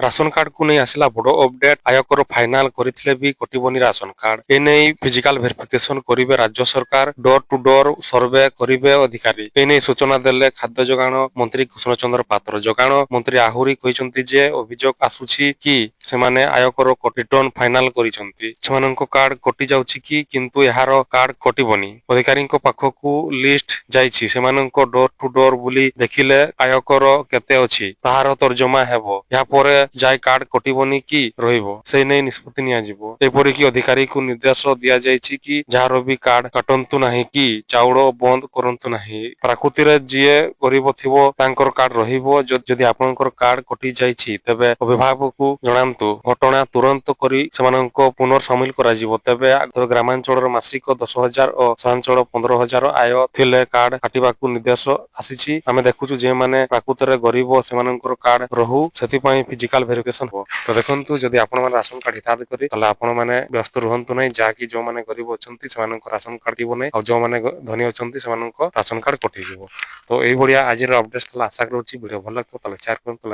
Ration କାର୍ଡକୁ ନେଇ ଆସିଲା ବଡ ଅପଡେଟ। ଆୟକର ଫାଇନାଲ କରିଥିଲେ ବି କଟିବନି ରାସନ କାର୍ଡ। ଏନେଇ ଫିଜିକାଲ ଭେରିଫିକେସନ କରିବେ ରାଜ୍ୟ ସରକାର। ଡୋର ଟୁ ଡୋର ସର୍ଭେ କରିବେ ଅଧିକାରୀ। ଏନେଇ ସୂଚନା ଦେଲେ ଖାଦ୍ୟ ଯୋଗାଣ ମନ୍ତ୍ରୀ କୃଷ୍ଣ ଚନ୍ଦ୍ର ପାତ୍ର। ଯୋଗାଣ ମନ୍ତ୍ରୀ ଆହୁରି କହିଛନ୍ତି ଯେ ଅଭିଯୋଗ ଆସୁଛି କି ସେମାନେ ଆୟକର ରିଟର୍ଣ୍ଣ ଫାଇନାଲ କରିଛନ୍ତି। ସେମାନଙ୍କ କାର୍ଡ କଟି ଯାଉଛି କି କିନ୍ତୁ ଏହାର କାର୍ଡ କଟିବନି। ଅଧିକାରୀଙ୍କ ପାଖକୁ ଲିଷ୍ଟ ଯାଇଛି। ସେମାନଙ୍କ ଡୋର ଟୁ ଡୋର ବୁଲି ଦେଖିଲେ ଆୟକର କେତେ ଅଛି ତାହାର ତର୍ଜମା ହେବ। ଏହା ପରେ ଯାଇ କାର୍ଡ କଟିବନି କି ରହିବ ସେ ନେଇ ନିଷ୍ପତ୍ତି ନିଆଯିବ। ଏପରିକି ଅଧିକାରୀଙ୍କୁ ନିର୍ଦ୍ଦେଶ ଦିଆଯାଇଛି କି ଯାହାର ବି କାର୍ଡ କାଟନ୍ତୁ ନାହିଁ କି ଚାଉଳ ବନ୍ଦ କରନ୍ତୁ ନାହିଁ। ପ୍ରକୃତିରେ ଯିଏ ଗରିବ ଥିବ ତାଙ୍କର କାର୍ଡ ରହିବ। ଯଦି ଆପଣଙ୍କର କାର୍ଡ କଟି ଯାଇଛି ତେବେ ଅଭିଭାବକଙ୍କୁ ଜଣାନ୍ତୁ। ଘଟଣା ତୁରନ୍ତ କରି ସେମାନଙ୍କ ପୁନର୍ସାମିଲ କରାଯିବ। ତେବେ ଗ୍ରାମାଞ୍ଚଳର ମାସିକ 10,000 ଓ ସହରାଞ୍ଚଳ 15,000 ଆୟ ଥିଲେ କାର୍ଡ କାଟିବାକୁ ନିର୍ଦ୍ଦେଶ ଆସିଛି। ଆମେ ଦେଖୁଛୁ ଯେଉଁମାନେ ପ୍ରକୃତରେ ଗରିବ ସେମାନଙ୍କର କାର୍ଡ ରହୁ, ସେଥିପାଇଁ ଫିଜିକାଲ ଭେରିଫିକେସନ ହବ। ତ ଦେଖନ୍ତୁ ଯଦି ଆପଣମାନେ ରାସନ କାର୍ଡ ହିତାଧିକାରୀ କରି ତାହେଲେ ଆପଣମାନେ ବ୍ୟସ୍ତ ରୁହନ୍ତୁ ନାହିଁ। ଯାହାକି ଯୋଉମାନେ ଗରିବ ଅଛନ୍ତି ସେମାନଙ୍କ ରାସନ କାର୍ଡ ଯିବ ନାହିଁ ଆଉ ଯୋଉମାନେ ଧନୀ ଅଛନ୍ତି ସେମାନଙ୍କ ରାସନ କାର୍ଡ କଟିଯିବ। ତ ଏଇଭଳିଆ ଆଜିର ଅପଡେଟ ଥିଲା। ଆଶା କରୁଛି ଭିଡିଓ ଭଲ ଲାଗିବ ତାହେଲେ ସେୟାର କରନ୍ତୁ।